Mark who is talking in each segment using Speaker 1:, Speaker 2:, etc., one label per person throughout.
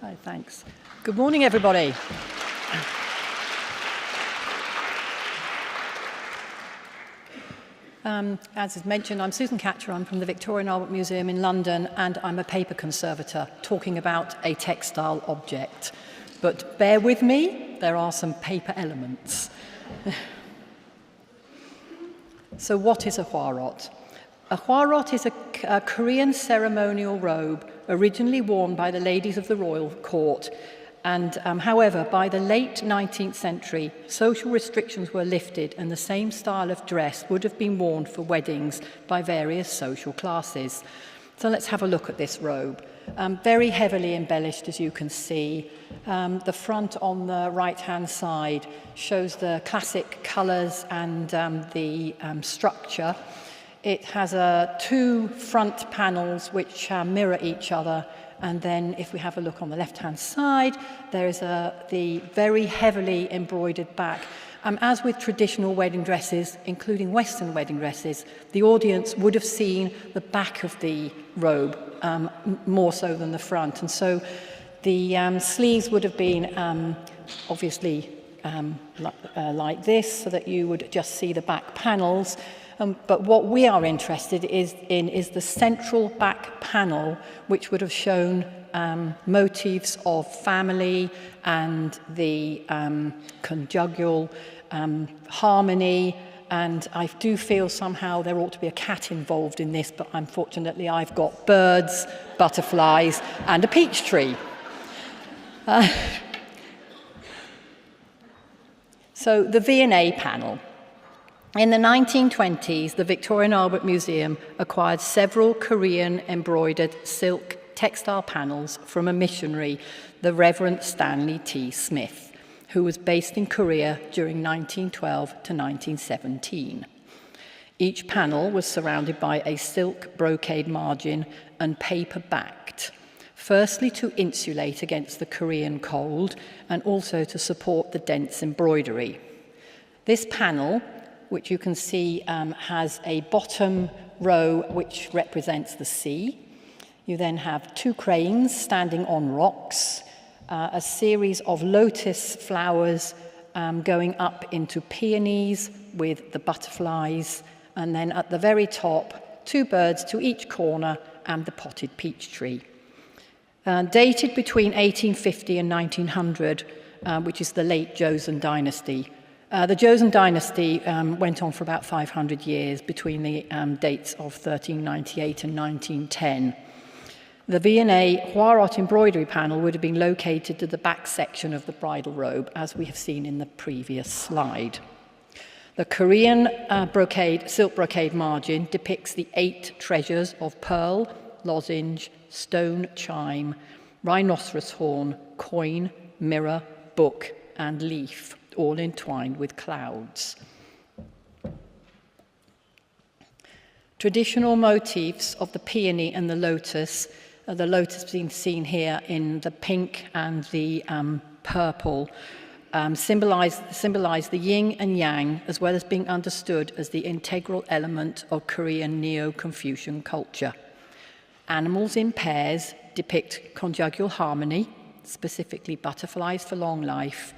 Speaker 1: Hi, thanks. Good morning, everybody. As is mentioned, I'm Susan Catcher. I'm from the Victoria and Albert Museum in London, and I'm a paper conservator talking about a textile object. But bear with me, there are some paper elements. So what is a Hwarot? A Hwarot is a Korean ceremonial robe originally worn by the ladies of the royal court. And however, by the late 19th century, social restrictions were lifted and the same style of dress would have been worn for weddings by various social classes. So let's have a look at this robe. Very heavily embellished, as you can see. The front on the right-hand side shows the classic colours and the structure. It has two front panels which mirror each other. And then if we have a look on the left-hand side, there is the very heavily embroidered back. As with traditional wedding dresses, including Western wedding dresses, the audience would have seen the back of the robe more so than the front. And so the sleeves would have been obviously like this, so that you would just see the back panels. But what we are interested in is the central back panel, which would have shown motifs of family and the conjugal harmony. And I do feel somehow there ought to be a cat involved in this, but unfortunately I've got birds, butterflies, and a peach tree. So the V&A panel. In the 1920s, the Victoria and Albert Museum acquired several Korean embroidered silk textile panels from a missionary, the Reverend Stanley T. Smith, who was based in Korea during 1912 to 1917. Each panel was surrounded by a silk brocade margin and paper backed, firstly to insulate against the Korean cold and also to support the dense embroidery. This panel, which you can see has a bottom row which represents the sea. You then have two cranes standing on rocks, a series of lotus flowers going up into peonies with the butterflies, and then at the very top, two birds to each corner and the potted peach tree. Dated between 1850 and 1900, which is the late Joseon dynasty. The Joseon dynasty went on for about 500 years between the dates of 1398 and 1910. The V&A Hwarot embroidery panel would have been located to the back section of the bridal robe, as we have seen in the previous slide. The Korean silk brocade margin depicts the 8 treasures of pearl, lozenge, stone chime, rhinoceros horn, coin, mirror, book, and leaf, all entwined with clouds. Traditional motifs of the peony and the lotus being seen here in the pink and the purple, symbolize the yin and yang, as well as being understood as the integral element of Korean Neo-Confucian culture. Animals in pairs depict conjugal harmony, specifically butterflies for long life,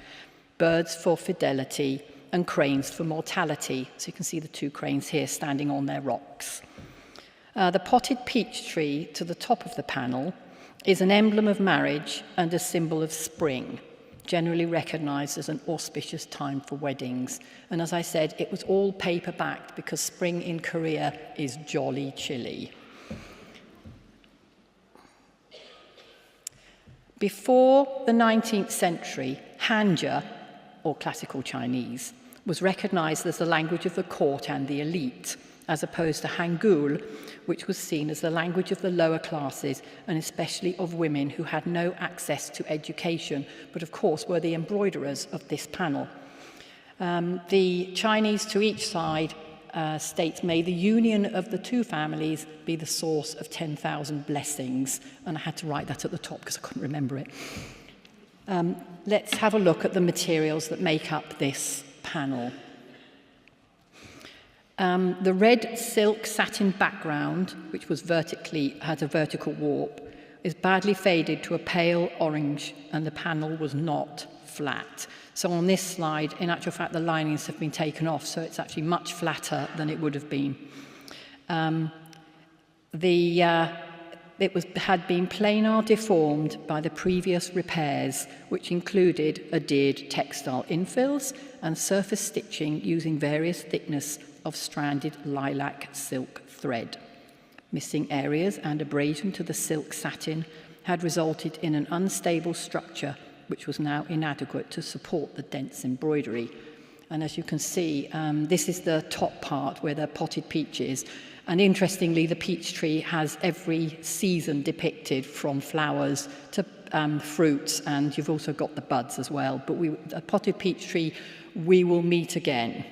Speaker 1: birds for fidelity, and cranes for mortality. So you can see the two cranes here standing on their rocks. The potted peach tree to the top of the panel is an emblem of marriage and a symbol of spring, generally recognized as an auspicious time for weddings. And as I said, it was all paper-backed because spring in Korea is jolly chilly. Before the 19th century, Hanja, or classical Chinese, was recognized as the language of the court and the elite, as opposed to Hangul, which was seen as the language of the lower classes, and especially of women who had no access to education, but of course were the embroiderers of this panel. The Chinese to each side states, "May the union of the two families be the source of 10,000 blessings." And I had to write that at the top because I couldn't remember it. Let's have a look at the materials that make up this panel. The red silk satin background, which was had a vertical warp, is badly faded to a pale orange, and the panel was not flat. So on this slide, in actual fact, the linings have been taken off, so it's actually much flatter than it would have been. It had been planar deformed by the previous repairs, which included adhered textile infills and surface stitching using various thickness of stranded lilac silk thread. Missing areas and abrasion to the silk satin had resulted in an unstable structure which was now inadequate to support the dense embroidery. And as you can see, this is the top part where the potted peach is. And interestingly, the peach tree has every season depicted, from flowers to fruits, and you've also got the buds as well. But a potted peach tree, we will meet again.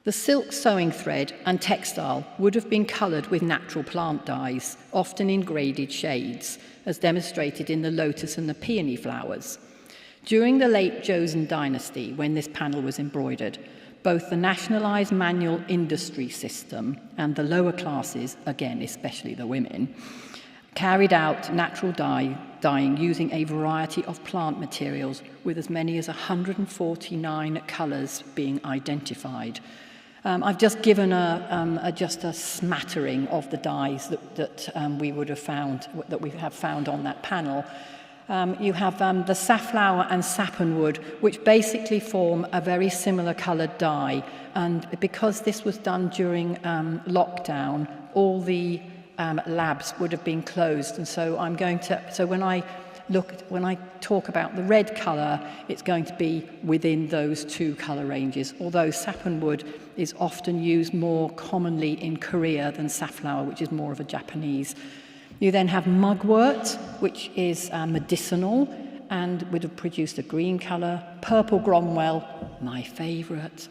Speaker 1: The silk sewing thread and textile would have been coloured with natural plant dyes, often in graded shades, as demonstrated in the lotus and the peony flowers. During the late Joseon dynasty, when this panel was embroidered, both the nationalised manual industry system and the lower classes, again, especially the women, carried out natural dyeing using a variety of plant materials, with as many as 149 colours being identified. I've just given just a smattering of the dyes that we would have found, that we have found on that panel. You have the safflower and sappanwood, which basically form a very similar coloured dye. And because this was done during lockdown, all the labs would have been closed. And so when I talk about the red colour, it's going to be within those two colour ranges, although sappanwood is often used more commonly in Korea than safflower, which is more of a Japanese. You then have mugwort, which is medicinal and would have produced a green colour. Purple Cromwell, my favourite,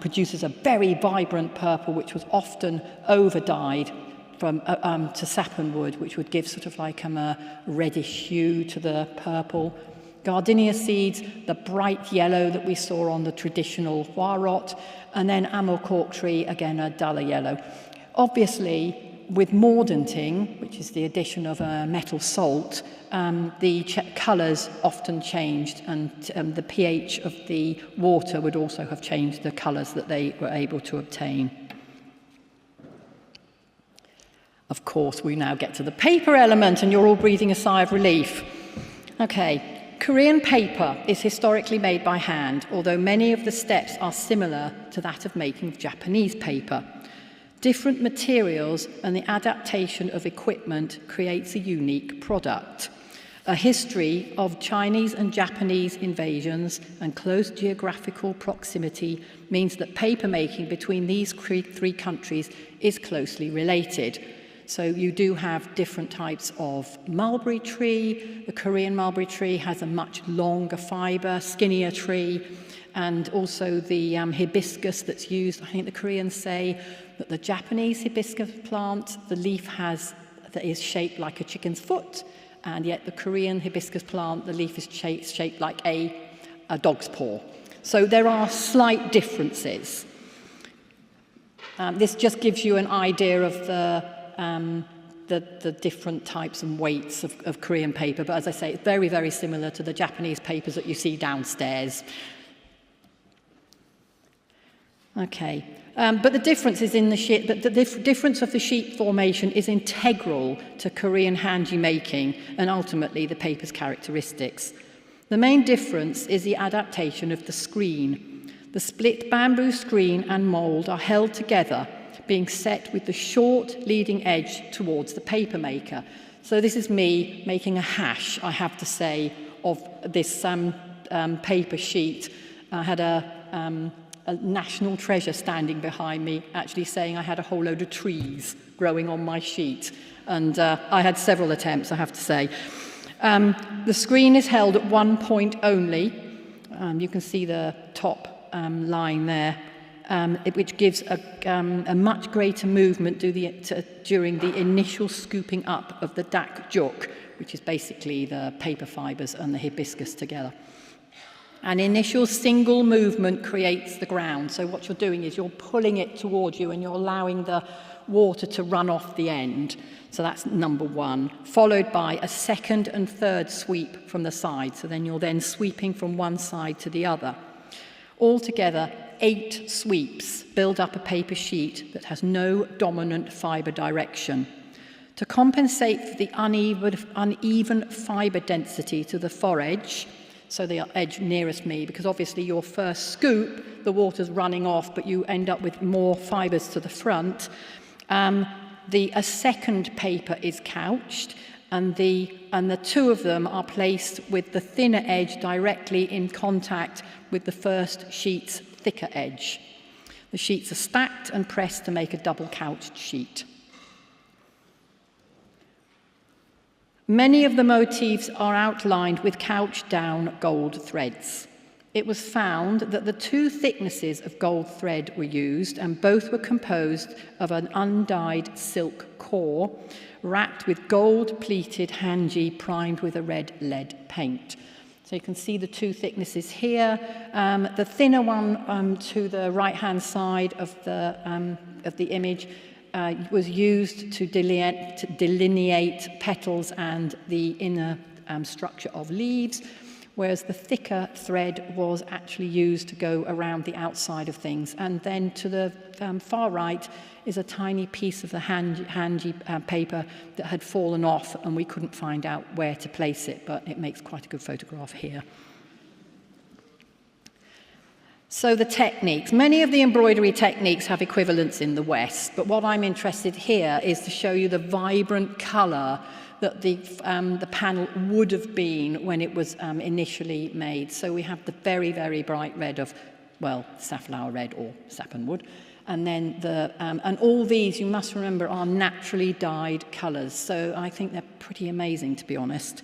Speaker 1: produces a very vibrant purple, which was often over-dyed to sappanwood, which would give sort of like a reddish hue to the purple. Gardenia seeds, the bright yellow that we saw on the traditional Hwarot, and then amel cork tree, again a duller yellow. Obviously, with mordanting, which is the addition of a metal salt, the colours often changed, and the pH of the water would also have changed the colours that they were able to obtain. Of course, we now get to the paper element, and you're all breathing a sigh of relief. Okay, Korean paper is historically made by hand, although many of the steps are similar to that of making Japanese paper. Different materials and the adaptation of equipment creates a unique product. A history of Chinese and Japanese invasions and close geographical proximity means that papermaking between these three countries is closely related. So you do have different types of mulberry tree. The Korean mulberry tree has a much longer fibre, skinnier tree, and also the hibiscus that's used. I think the Koreans say that the Japanese hibiscus plant, the leaf that is shaped like a chicken's foot, and yet the Korean hibiscus plant, the leaf is shaped like a dog's paw. So there are slight differences. This just gives you an idea of the different types and weights of Korean paper, but as I say, it's very, very similar to the Japanese papers that you see downstairs. Okay, but the difference is in the sheet. But the difference of the sheet formation is integral to Korean hanji making and ultimately the paper's characteristics. The main difference is the adaptation of the screen. The split bamboo screen and mould are held together, being set with the short leading edge towards the paper maker. So this is me making a hash, I have to say, of this paper sheet. I had a national treasure standing behind me, actually saying I had a whole load of trees growing on my sheet. And I had several attempts, I have to say. The screen is held at one point only. You can see the top line there, which gives a much greater movement during the initial scooping up of the dak juk, which is basically the paper fibres and the hibiscus together. An initial single movement creates the ground. So what you're doing is you're pulling it towards you and you're allowing the water to run off the end. So that's number one, followed by a second and third sweep from the side. So then you're then sweeping from one side to the other. Altogether, 8 sweeps build up a paper sheet that has no dominant fibre direction. To compensate for the uneven fibre density to the foredge, so the edge nearest me, because obviously your first scoop, the water's running off, but you end up with more fibres to the front. A second paper is couched, and the two of them are placed with the thinner edge directly in contact with the first sheet's thicker edge. The sheets are stacked and pressed to make a double couched sheet. Many of the motifs are outlined with couched down gold threads. It was found that the 2 thicknesses of gold thread were used, and both were composed of an undyed silk core wrapped with gold-pleated hanji primed with a red lead paint. So you can see the 2 thicknesses here. The thinner one to the right-hand side of the image was used to delineate petals and the inner structure of leaves, whereas the thicker thread was actually used to go around the outside of things. And then to the far right is a tiny piece of the hanji paper that had fallen off, and we couldn't find out where to place it, but it makes quite a good photograph here. So the techniques. Many of the embroidery techniques have equivalents in the West, but what I'm interested here is to show you the vibrant colour that the panel would have been when it was initially made. So we have the very, very bright red of, well, safflower red or sappanwood. And then and all these, you must remember, are naturally dyed colours. So I think they're pretty amazing, to be honest.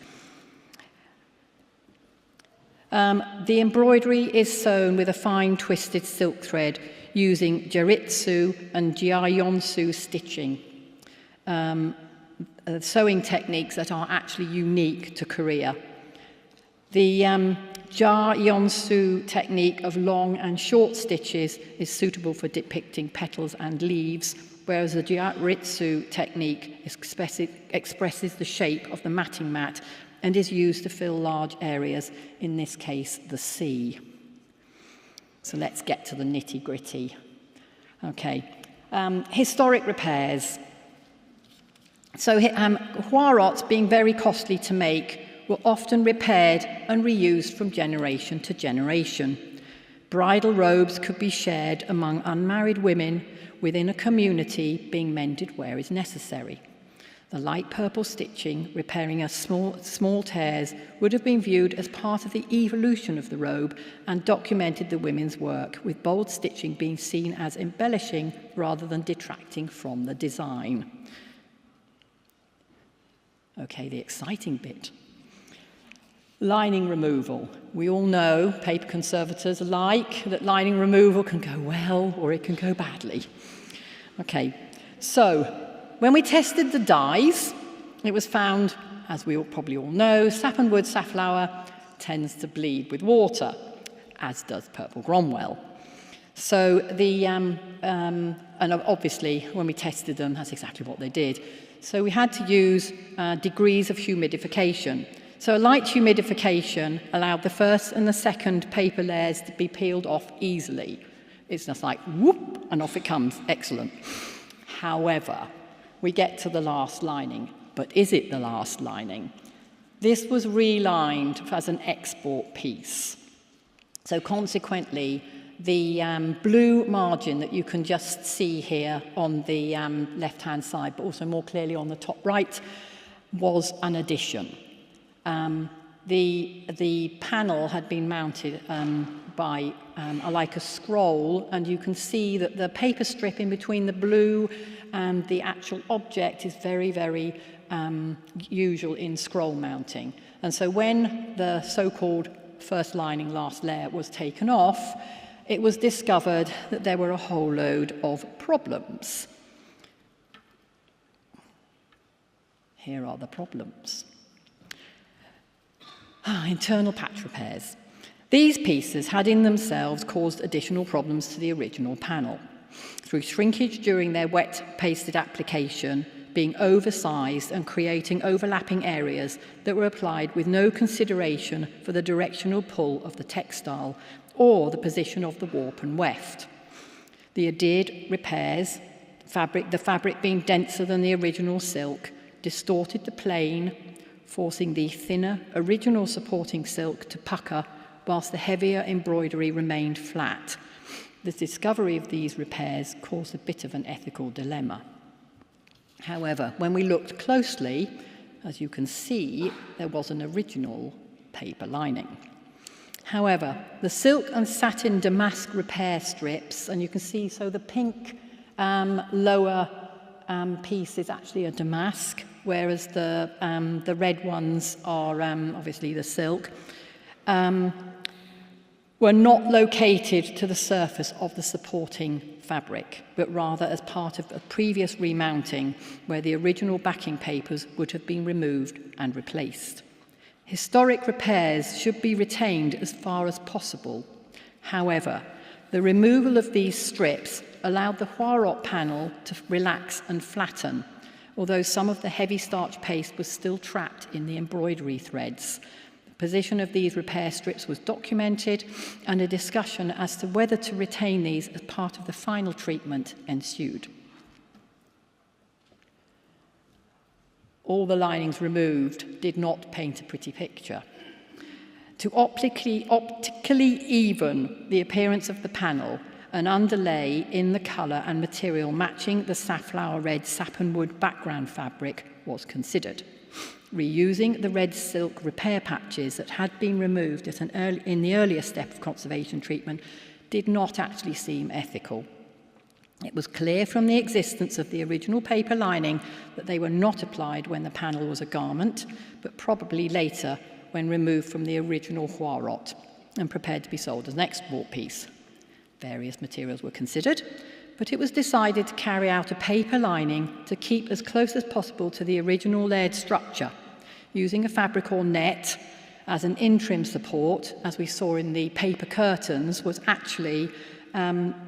Speaker 1: The embroidery is sewn with a fine twisted silk thread using jaritsu and jiayonsu stitching, sewing techniques that are actually unique to Korea. The jiayonsu technique of long and short stitches is suitable for depicting petals and leaves, whereas the jaritsu technique expresses the shape of the matting mat and is used to fill large areas, in this case, the sea. So let's get to the nitty-gritty. Okay, historic repairs. So Hwarots, being very costly to make, were often repaired and reused from generation to generation. Bridal robes could be shared among unmarried women within a community, being mended where is necessary. The light purple stitching, repairing small tears, would have been viewed as part of the evolution of the robe and documented the women's work, with bold stitching being seen as embellishing rather than detracting from the design. Okay, the exciting bit. Lining removal. We all know, paper conservators alike, that lining removal can go well or it can go badly. Okay, so when we tested the dyes, it was found, as we probably all know, sappanwood safflower tends to bleed with water, as does purple Cromwell. So and obviously, when we tested them, that's exactly what they did. So we had to use degrees of humidification. So a light humidification allowed the first and the second paper layers to be peeled off easily. It's just like, whoop, and off it comes. Excellent. However, we get to the last lining, but is it the last lining? This was relined as an export piece. So consequently, the blue margin that you can just see here on the left-hand side, but also more clearly on the top right, was an addition. The panel had been mounted by like a scroll, and you can see that the paper strip in between the blue and the actual object is very, very usual in scroll mounting. And so when the so-called first lining, last layer was taken off, it was discovered that there were a whole load of problems. Here are the problems. Internal patch repairs. These pieces had in themselves caused additional problems to the original panel through shrinkage during their wet pasted application, being oversized and creating overlapping areas that were applied with no consideration for the directional pull of the textile or the position of the warp and weft. The adhered repairs, the fabric being denser than the original silk, distorted the plane, forcing the thinner original supporting silk to pucker whilst the heavier embroidery remained flat. The discovery of these repairs caused a bit of an ethical dilemma. However, when we looked closely, as you can see, there was an original paper lining. However, the silk and satin damask repair strips, and you can see, so the pink lower piece is actually a damask, whereas the red ones are obviously the silk, were not located to the surface of the supporting fabric, but rather as part of a previous remounting where the original backing papers would have been removed and replaced. Historic repairs should be retained as far as possible. However, the removal of these strips allowed the Hwarot panel to relax and flatten, although some of the heavy starch paste was still trapped in the embroidery threads. The position of these repair strips was documented, and a discussion as to whether to retain these as part of the final treatment ensued. All the linings removed did not paint a pretty picture. To optically even the appearance of the panel, an underlay in the colour and material matching the safflower red sapanwood background fabric was considered. Reusing the red silk repair patches that had been removed in the earlier step of conservation treatment did not actually seem ethical. It was clear from the existence of the original paper lining that they were not applied when the panel was a garment, but probably later when removed from the original Hwarot and prepared to be sold as an export piece. Various materials were considered, but it was decided to carry out a paper lining to keep as close as possible to the original layered structure, using a fabric or net as an interim support, as we saw in the paper curtains, was actually,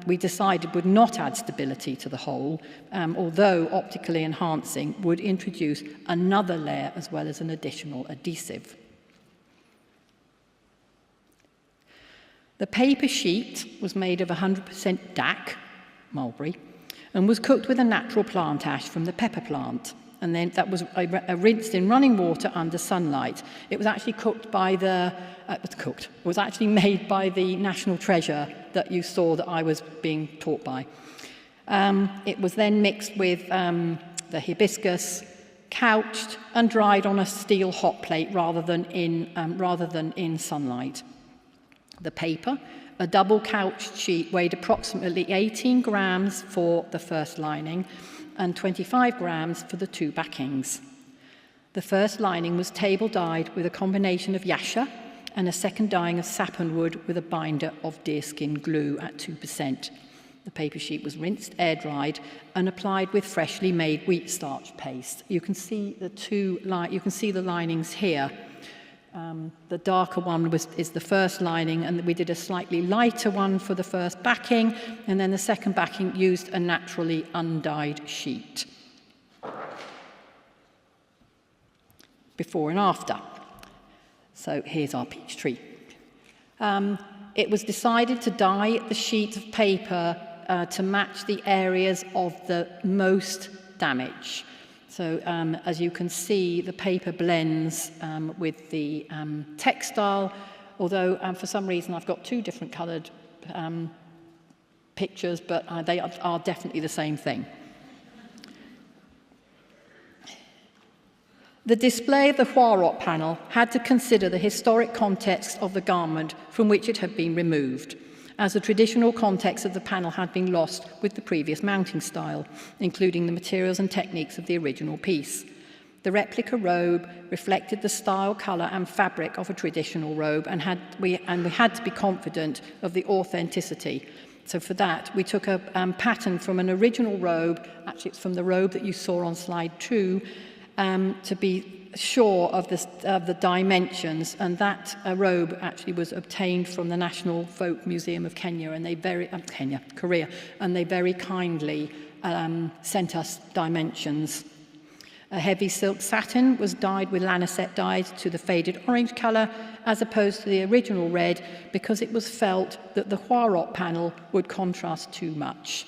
Speaker 1: we decided would not add stability to the whole, although optically enhancing would introduce another layer as well as an additional adhesive. The paper sheet was made of 100% DAC, mulberry, and was cooked with a natural plant ash from the pepper plant. And then that was rinsed in running water under sunlight. It was actually cooked by it was actually made by the national treasure that you saw that I was being taught by. It was then mixed with the hibiscus, couched and dried on a steel hot plate rather than in sunlight. The paper, a double couched sheet, weighed approximately 18 grams for the first lining and 25 grams for the two backings. The first lining was table dyed with a combination of yasha and a second dyeing of sapanwood with a binder of deerskin glue at 2%. The paper sheet was rinsed, air dried, and applied with freshly made wheat starch paste. You can see the linings here. The darker one is the first lining, and we did a slightly lighter one for the first backing, and then the second backing used a naturally undyed sheet. Before and after. So here's our peach tree. It was decided to dye the sheet of paper to match the areas of the most damage. So as you can see, the paper blends with the textile, although for some reason I've got two different coloured pictures, but they are definitely the same thing. The display of the Hwarot panel had to consider the historic context of the garment from which it had been removed, as the traditional context of the panel had been lost with the previous mounting style, including the materials and techniques of the original piece. The replica robe reflected the style, colour and fabric of a traditional robe, and we had to be confident of the authenticity. So for that, we took a pattern from an original robe, actually it's from the robe that you saw on slide 2, to be sure of the dimensions, and that robe actually was obtained from the National Folk Museum of Kenya, and they Korea, and they very kindly sent us dimensions. A heavy silk satin was dyed with lancet dyes to the faded orange colour, as opposed to the original red, because it was felt that the Hwarot panel would contrast too much.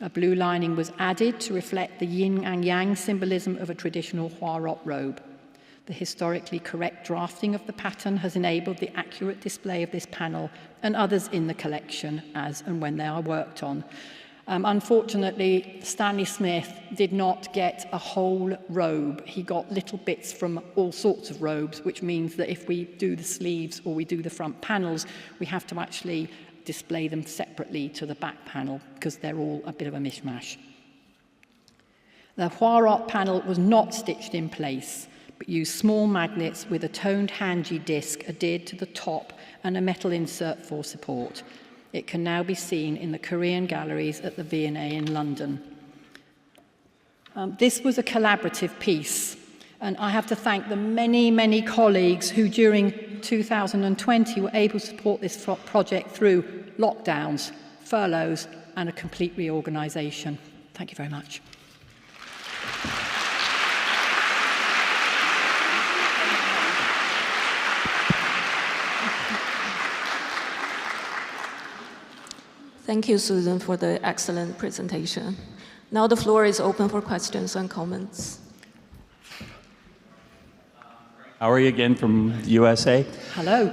Speaker 1: A blue lining was added to reflect the yin and yang symbolism of a traditional Hwarot robe. The historically correct drafting of the pattern has enabled the accurate display of this panel and others in the collection as and when they are worked on. Unfortunately, Stanley Smith did not get a whole robe. He got little bits from all sorts of robes, which means that if we do the sleeves or we do the front panels, we have to actually display them separately to the back panel because they're all a bit of a mishmash. The Hwarot panel was not stitched in place, but used small magnets with a toned hanji disc adhered to the top and a metal insert for support. It can now be seen in the Korean galleries at the V&A in London. This was a collaborative piece, and I have to thank the many, many colleagues who during 2020 were able to support this project through lockdowns, furloughs, and a complete reorganisation. Thank you very much.
Speaker 2: Thank you, Susan, for the excellent presentation. Now the floor is open for questions and comments.
Speaker 3: Howard again from USA.
Speaker 1: Hello.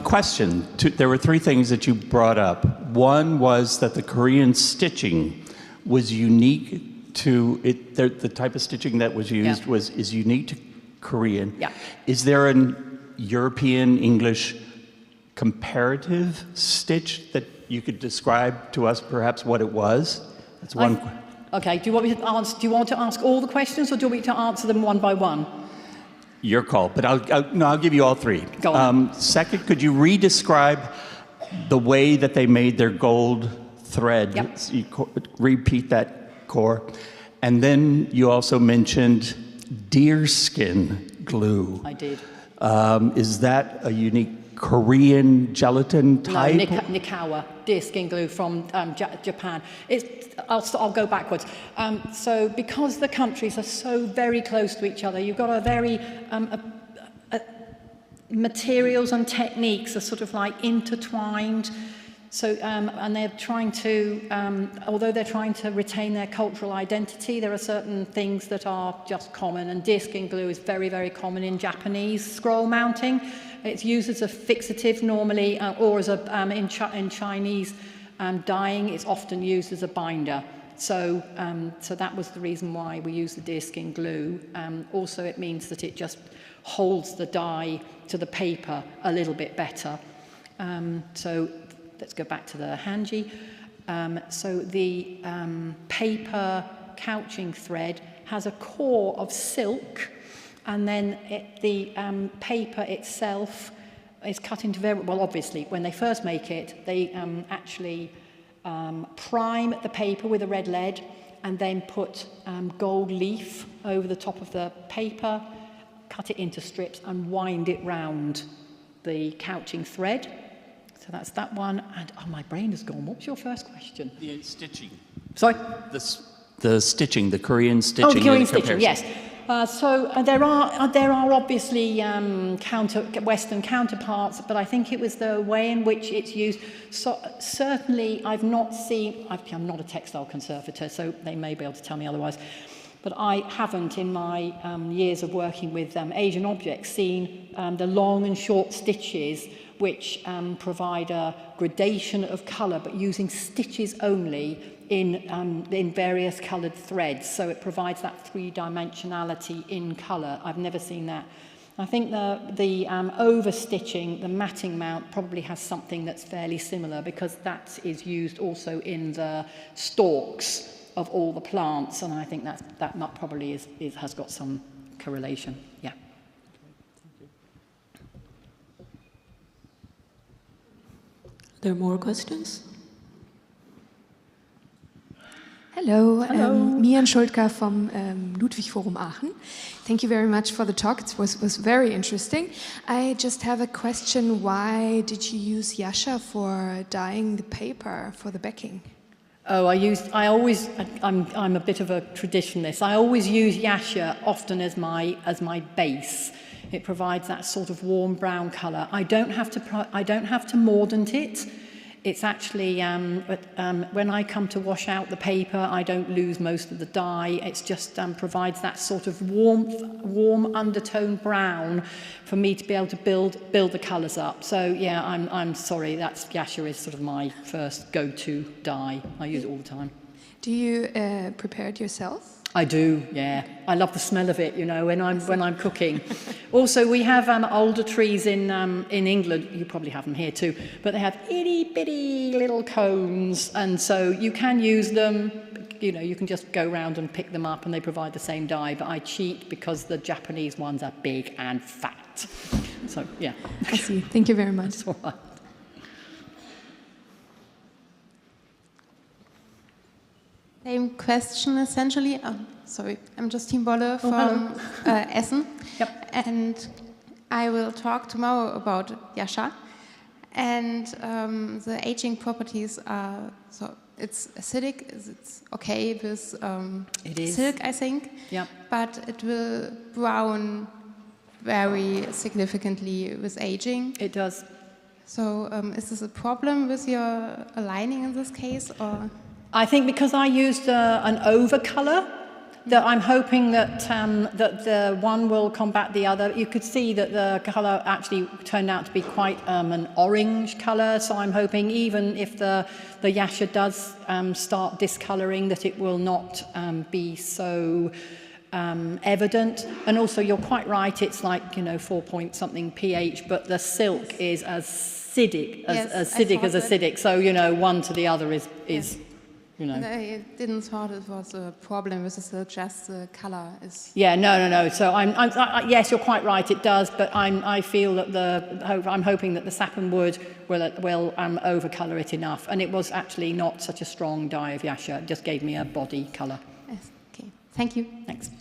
Speaker 3: Question. There were three things that you brought up. One was that the Korean stitching was unique to it. The type of stitching that was used is unique to Korean.
Speaker 1: Yeah.
Speaker 3: Is there an European English comparative stitch that you could describe to us, perhaps what it was? That's one.
Speaker 1: Okay. Do you want me to answer? Do you want to ask all the questions, or do you want me to answer them one by one?
Speaker 3: Your call, but I'll give you all three.
Speaker 1: Go on.
Speaker 3: Second, could you re-describe the way that they made their gold thread?
Speaker 1: Yep.
Speaker 3: So you repeat that core. And then you also mentioned deerskin glue.
Speaker 1: I did.
Speaker 3: Is that a unique Korean gelatin type?
Speaker 1: No, Nikawa, deerskin glue from Japan. I'll go backwards. So because the countries are so very close to each other, you've got a very materials and techniques are sort of like intertwined. So and they're trying to, although they're trying to retain their cultural identity, there are certain things that are just common. And deerskin glue is very, very common in Japanese scroll mounting. It's used as a fixative normally, or as in Chinese dyeing, it's often used as a binder. So, so that was the reason why we use the deerskin glue. Also, it means that it just holds the dye to the paper a little bit better. So let's go back to the hanji. So the paper couching thread has a core of silk, and then the paper itself is cut into very, well, obviously, when they first make it, they actually prime the paper with a red lead and then put gold leaf over the top of the paper, cut it into strips and wind it round the couching thread. So that's that one. And oh, my brain has gone. What was your first question?
Speaker 3: The stitching.
Speaker 1: Sorry?
Speaker 3: The stitching, the Korean stitching.
Speaker 1: Oh, the Korean stitching, yes. So there are obviously Western counterparts, but I think it was the way in which it's used. So certainly, I've not seen. I'm not a textile conservator, so they may be able to tell me otherwise. But I haven't, in my years of working with Asian objects, seen the long and short stitches which provide a gradation of colour, but using stitches only in various coloured threads. So it provides that three-dimensionality in colour. I've never seen that. I think the over-stitching, the matting mount, probably has something that's fairly similar, because that is used also in the stalks of all the plants, and I think that probably has got some correlation. Yeah.
Speaker 2: There are more questions?
Speaker 4: Hello,
Speaker 1: Hello.
Speaker 4: Mian Schultka from Ludwig Forum Aachen. Thank you very much for the talk. It was very interesting. I just have a question. Why did you use yasha for dyeing the paper for the backing?
Speaker 1: Oh, I'm a bit of a traditionalist. I always use yasha often as my base. It provides that sort of warm brown colour. I don't have to mordant it. It's actually, when I come to wash out the paper, I don't lose most of the dye. It's just provides that sort of warm undertone brown for me to be able to build the colours up. So yeah, I'm sorry, yasha is sort of my first go-to dye. I use it all the time.
Speaker 4: Do you prepare it yourself?
Speaker 1: I do, yeah. I love the smell of it, when I'm cooking. Also, we have older trees in England. You probably have them here too, but they have itty bitty little cones, and so you can use them. You can just go around and pick them up, and they provide the same dye. But I cheat because the Japanese ones are big and fat. So yeah.
Speaker 4: I see. Thank you very much.
Speaker 1: That's all right.
Speaker 5: Same question, essentially. Sorry, I'm Justine Bolle from Essen.
Speaker 1: Yep.
Speaker 5: And I will talk tomorrow about yasha. And the aging properties are, so it's acidic, it's okay with
Speaker 1: It is.
Speaker 5: silk, I think.
Speaker 1: Yep.
Speaker 5: But it will brown very significantly with aging.
Speaker 1: It does.
Speaker 5: So is this a problem with your aligning in this case, or?
Speaker 1: I think because I used an overcolour, that I'm hoping that the one will combat the other. You could see that the colour actually turned out to be quite an orange colour, so I'm hoping even if the yasha does start discolouring, that it will not be so evident. And also, you're quite right, it's like 4-point-something pH, but the silk is as acidic as acidic. So one to the other is.
Speaker 5: I didn't thought it was a problem with the silk, just the colour is.
Speaker 1: Yeah, no. So yes, you're quite right. It does, but I feel that I'm hoping that the satin wood will overcolour it enough. And it was actually not such a strong dye of yasha. It just gave me a body colour.
Speaker 5: Yes. Okay. Thank you.
Speaker 1: Thanks.